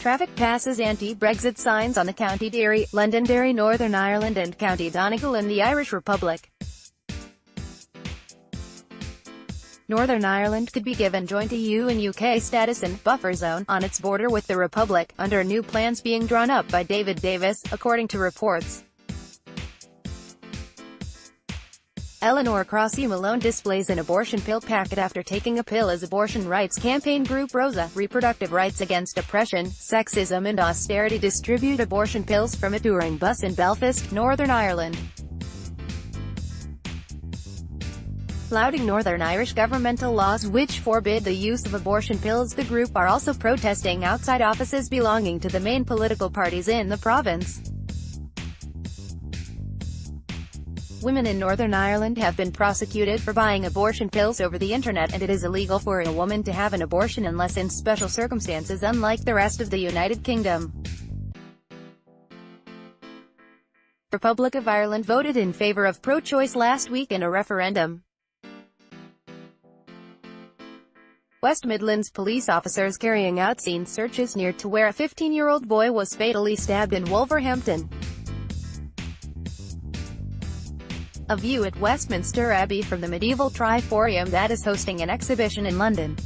Traffic passes anti-Brexit signs on the County Derry, Londonderry, Northern Ireland and County Donegal in the Irish Republic. Northern Ireland could be given joint EU and UK status and buffer zone on its border with the Republic, under new plans being drawn up by David Davis, according to reports. Eleanor Crossey Malone displays an abortion pill packet after taking a pill as abortion rights campaign group ROSA, Reproductive Rights Against Oppression, Sexism and Austerity distribute abortion pills from a touring bus in Belfast, Northern Ireland. Flouting Northern Irish governmental laws which forbid the use of abortion pills, the group are also protesting outside offices belonging to the main political parties in the province. Women in Northern Ireland have been prosecuted for buying abortion pills over the internet, and it is illegal for a woman to have an abortion unless in special circumstances, unlike the rest of the United Kingdom. The Republic of Ireland voted in favour of pro-choice last week in a referendum. West Midlands police officers carrying out scene searches near to where a 15-year-old boy was fatally stabbed in Wolverhampton. A view at Westminster Abbey from the medieval Triforium that is hosting an exhibition in London.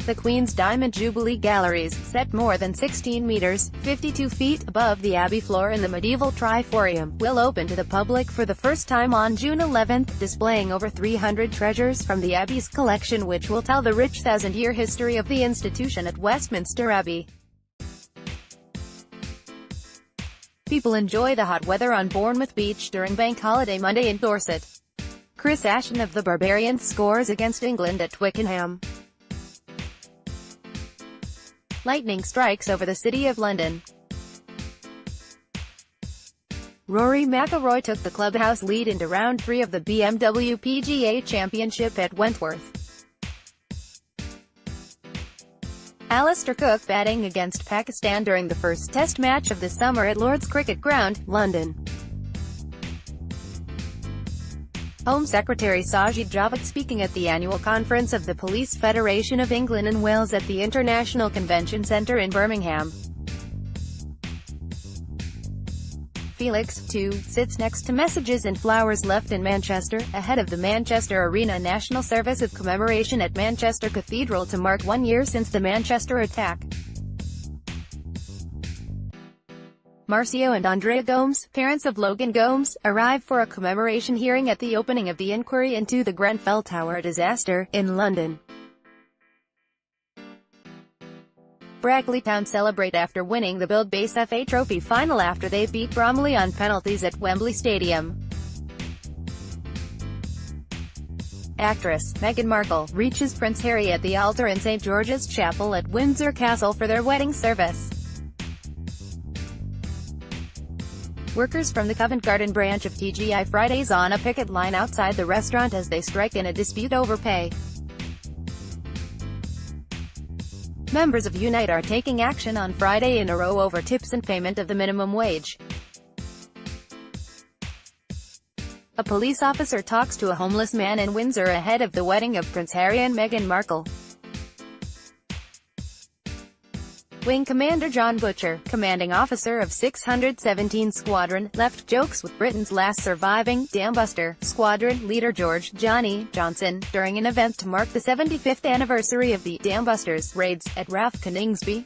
The Queen's Diamond Jubilee Galleries, set more than 16 meters, 52 feet, above the Abbey floor in the medieval Triforium, will open to the public for the first time on June 11, displaying over 300 treasures from the Abbey's collection which will tell the rich thousand-year history of the institution at Westminster Abbey. People enjoy the hot weather on Bournemouth Beach during Bank Holiday Monday in Dorset. Chris Ashton of the Barbarians scores against England at Twickenham. Lightning strikes over the City of London. Rory McIlroy took the clubhouse lead into round 3 of the BMW PGA Championship at Wentworth. Alistair Cook batting against Pakistan during the first Test match of the summer at Lord's Cricket Ground, London. Home Secretary Sajid Javid speaking at the annual conference of the Police Federation of England and Wales at the International Convention Centre in Birmingham. Felix, too, sits next to messages and flowers left in Manchester, ahead of the Manchester Arena National Service of Commemoration at Manchester Cathedral to mark 1 year since the Manchester attack. Marcio and Andrea Gomes, parents of Logan Gomes, arrive for a commemoration hearing at the opening of the inquiry into the Grenfell Tower disaster, in London. Brackley Town celebrate after winning the Build Base FA Trophy final after they beat Bromley on penalties at Wembley Stadium. Actress Meghan Markle reaches Prince Harry at the altar in St George's Chapel at Windsor Castle for their wedding service. Workers from the Covent Garden branch of TGI Fridays on a picket line outside the restaurant as they strike in a dispute over pay. Members of Unite are taking action on Friday in a row over tips and payment of the minimum wage. A police officer talks to a homeless man in Windsor ahead of the wedding of Prince Harry and Meghan Markle. Wing Commander John Butcher, commanding officer of 617 Squadron, left jokes with Britain's last surviving Dambuster Squadron leader George "Johnny" Johnson, during an event to mark the 75th anniversary of the Dambusters raids at RAF Coningsby.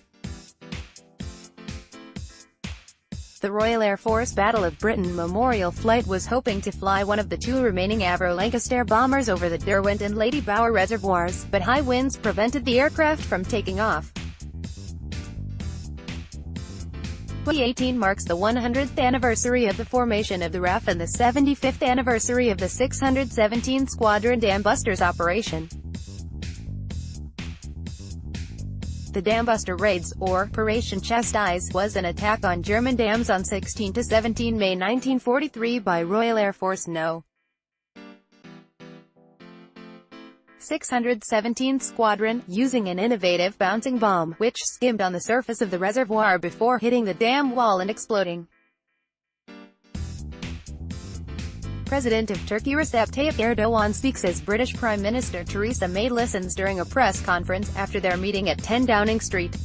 The Royal Air Force Battle of Britain Memorial Flight was hoping to fly one of the 2 remaining Avro Lancaster bombers over the Derwent and Lady Bower reservoirs, but high winds prevented the aircraft from taking off. 2018 marks the 100th anniversary of the formation of the RAF and the 75th anniversary of the 617 Squadron Dambusters operation. The Dambuster Raids, or Operation Chastise, was an attack on German dams on 16–17 May 1943 by Royal Air Force No. 617 Squadron, using an innovative bouncing bomb, which skimmed on the surface of the reservoir before hitting the dam wall and exploding. President of Turkey Recep Tayyip Erdogan speaks as British Prime Minister Theresa May listens during a press conference after their meeting at 10 Downing Street.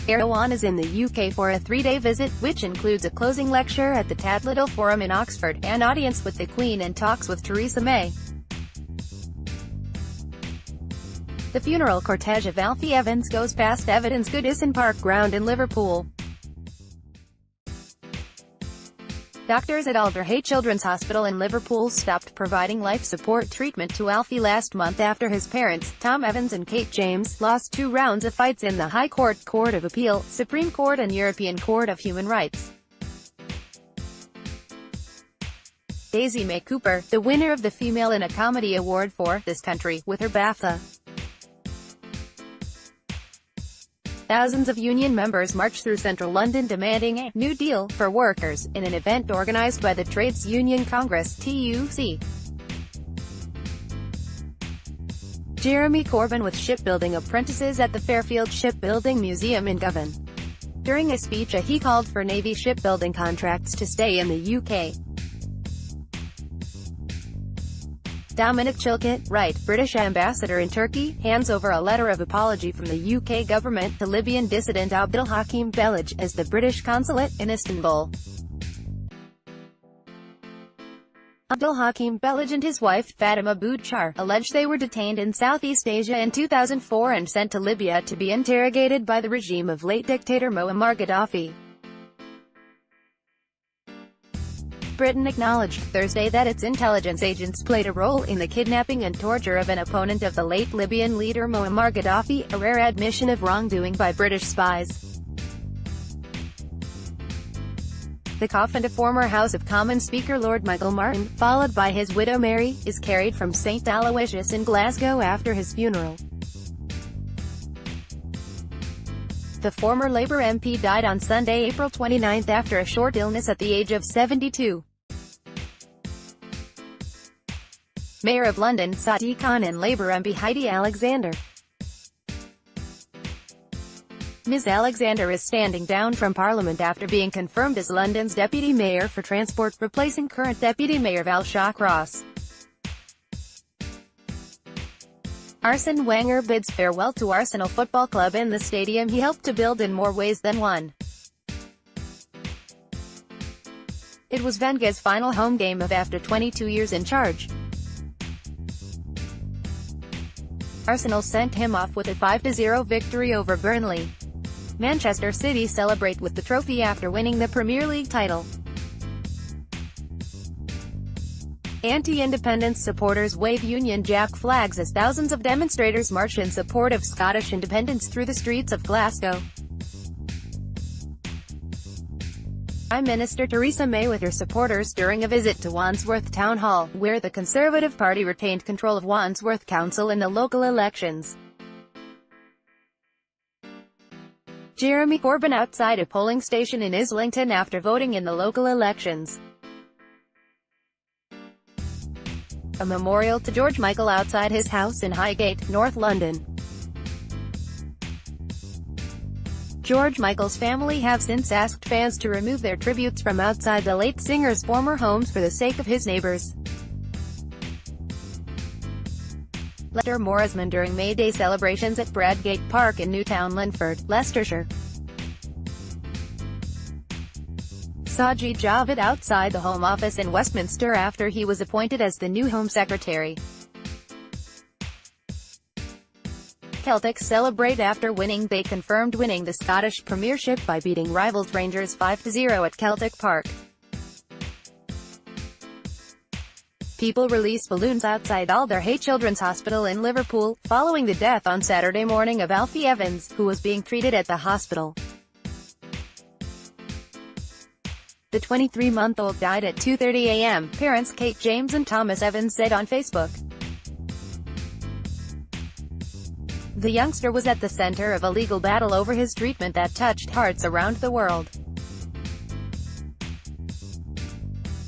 Erdogan is in the UK for a three-day visit, which includes a closing lecture at the Tad Little Forum in Oxford, an audience with the Queen and talks with Theresa May. The funeral cortege of Alfie Evans goes past Evidence Goodison Park Ground in Liverpool. Doctors at Alderhay Children's Hospital in Liverpool stopped providing life support treatment to Alfie last month after his parents, Tom Evans and Kate James, lost 2 rounds of fights in the High Court, Court of Appeal, Supreme Court and European Court of Human Rights. Daisy May Cooper, the winner of the Female in a Comedy Award for This Country, with her BAFTA. Thousands of union members marched through central London demanding a new deal for workers, in an event organised by the Trades Union Congress (TUC). Jeremy Corbyn with shipbuilding apprentices at the Fairfield Shipbuilding Museum in Govan. During a speech he called for Navy shipbuilding contracts to stay in the UK. Dominic Chilcot, right, British ambassador in Turkey, hands over a letter of apology from the UK government to Libyan dissident Abdulhakim Belaj, as the British consulate in Istanbul. Abdulhakim Belaj and his wife, Fatima Boudchar, alleged they were detained in Southeast Asia in 2004 and sent to Libya to be interrogated by the regime of late dictator Muammar Gaddafi. Britain acknowledged Thursday that its intelligence agents played a role in the kidnapping and torture of an opponent of the late Libyan leader Muammar Gaddafi, a rare admission of wrongdoing by British spies. The coffin of former House of Commons Speaker Lord Michael Martin, followed by his widow Mary, is carried from St Aloysius in Glasgow after his funeral. The former Labour MP died on Sunday, April 29, after a short illness at the age of 72. Mayor of London, Sadiq Khan, and Labour MP Heidi Alexander. Ms Alexander is standing down from Parliament after being confirmed as London's Deputy Mayor for Transport, replacing current Deputy Mayor Val Shawcross. Arsene Wenger bids farewell to Arsenal Football Club in the stadium he helped to build in more ways than one. It was Wenger's final home game after 22 years in charge. Arsenal sent him off with a 5-0 victory over Burnley. Manchester City celebrate with the trophy after winning the Premier League title. Anti-independence supporters wave Union Jack flags as thousands of demonstrators march in support of Scottish independence through the streets of Glasgow. Prime Minister Theresa May with her supporters during a visit to Wandsworth Town Hall, where the Conservative Party retained control of Wandsworth Council in the local elections. Jeremy Corbyn outside a polling station in Islington after voting in the local elections. A memorial to George Michael outside his house in Highgate, North London. George Michael's family have since asked fans to remove their tributes from outside the late singer's former homes for the sake of his neighbours. Letter Morisman during May Day celebrations at Bradgate Park in Newtown, Linford, Leicestershire. Sajid Javid outside the Home Office in Westminster after he was appointed as the new Home Secretary. Celtic celebrate after winning. They confirmed winning the Scottish Premiership by beating rivals Rangers 5-0 at Celtic Park. People release balloons outside Alderhay Children's Hospital in Liverpool, following the death on Saturday morning of Alfie Evans, who was being treated at the hospital. The 23-month-old died at 2:30 a.m., parents Kate James and Thomas Evans said on Facebook. The youngster was at the center of a legal battle over his treatment that touched hearts around the world.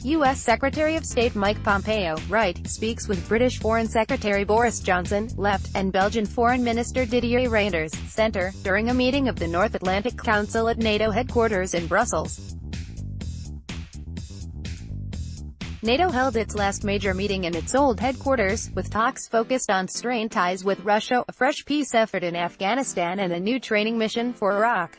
U.S. Secretary of State Mike Pompeo, right, speaks with British Foreign Secretary Boris Johnson, left, and Belgian Foreign Minister Didier Reynders, centre, during a meeting of the North Atlantic Council at NATO headquarters in Brussels. NATO held its last major meeting in its old headquarters, with talks focused on strained ties with Russia, a fresh peace effort in Afghanistan and a new training mission for Iraq.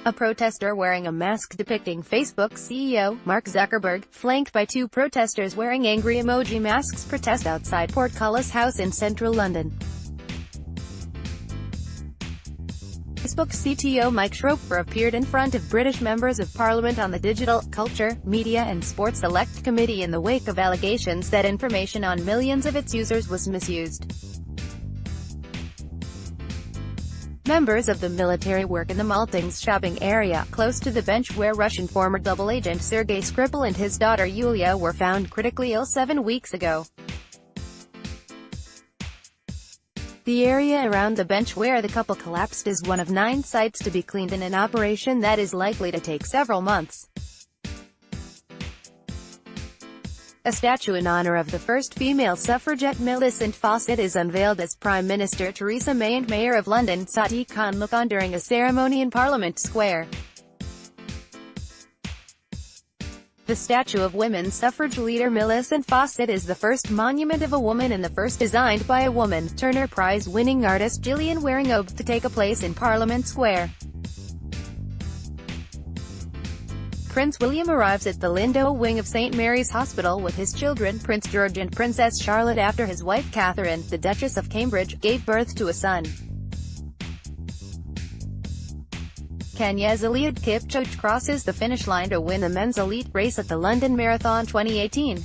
A protester wearing a mask depicting Facebook CEO, Mark Zuckerberg, flanked by two protesters wearing angry emoji masks, protest outside Portcullis House in central London. Facebook CTO Mike Schroepfer appeared in front of British members of Parliament on the Digital, Culture, Media and Sports Select Committee in the wake of allegations that information on millions of its users was misused. Members of the military work in the Maltings shopping area, close to the bench where Russian former double agent Sergei Skripal and his daughter Yulia were found critically ill 7 weeks ago. The area around the bench where the couple collapsed is one of 9 sites to be cleaned in an operation that is likely to take several months. A statue in honor of the first female suffragette Millicent Fawcett is unveiled as Prime Minister Theresa May and Mayor of London Sadiq Khan look on during a ceremony in Parliament Square. The statue of women's suffrage leader Millicent Fawcett is the first monument of a woman and the first designed by a woman, Turner Prize-winning artist Gillian Waring-Oak, to take a place in Parliament Square. Prince William arrives at the Lindo wing of St. Mary's Hospital with his children, Prince George and Princess Charlotte, after his wife Catherine, the Duchess of Cambridge, gave birth to a son. Kenya's Eliud Kipchoge crosses the finish line to win the men's elite race at the London Marathon 2018.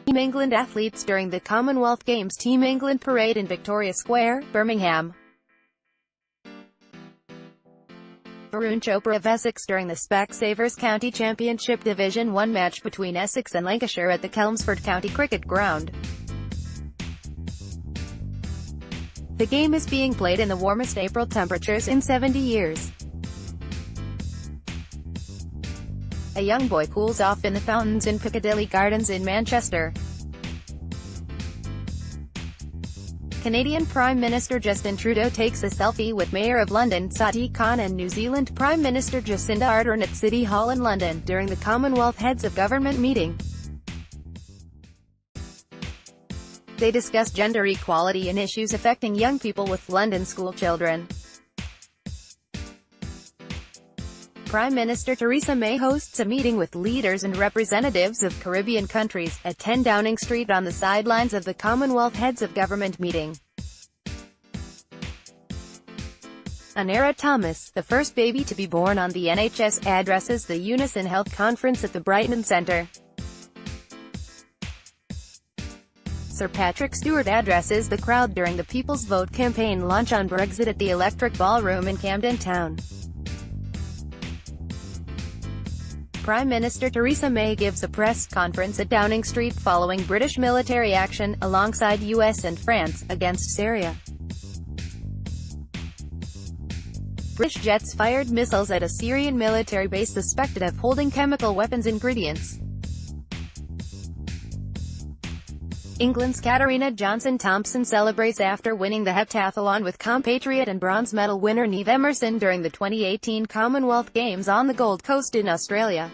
Team England athletes during the Commonwealth Games Team England parade in Victoria Square, Birmingham. Varun Chopra of Essex during the Specsavers County Championship Division 1 match between Essex and Lancashire at the Chelmsford County Cricket Ground. The game is being played in the warmest April temperatures in 70 years. A young boy cools off in the fountains in Piccadilly Gardens in Manchester. Canadian Prime Minister Justin Trudeau takes a selfie with Mayor of London Sadiq Khan and New Zealand Prime Minister Jacinda Ardern at City Hall in London, during the Commonwealth Heads of Government meeting. They discussed gender equality and issues affecting young people with London school children. Prime Minister Theresa May hosts a meeting with leaders and representatives of Caribbean countries, at 10 Downing Street on the sidelines of the Commonwealth Heads of Government meeting. Anera Thomas, the first baby to be born on the NHS, addresses the Unison Health Conference at the Brighton Centre. Sir Patrick Stewart addresses the crowd during the People's Vote campaign launch on Brexit at the Electric Ballroom in Camden Town. Prime Minister Theresa May gives a press conference at Downing Street following British military action, alongside US and France, against Syria. British jets fired missiles at a Syrian military base suspected of holding chemical weapons ingredients. England's Katarina Johnson-Thompson celebrates after winning the heptathlon with compatriot and bronze medal winner Niamh Emerson during the 2018 Commonwealth Games on the Gold Coast in Australia.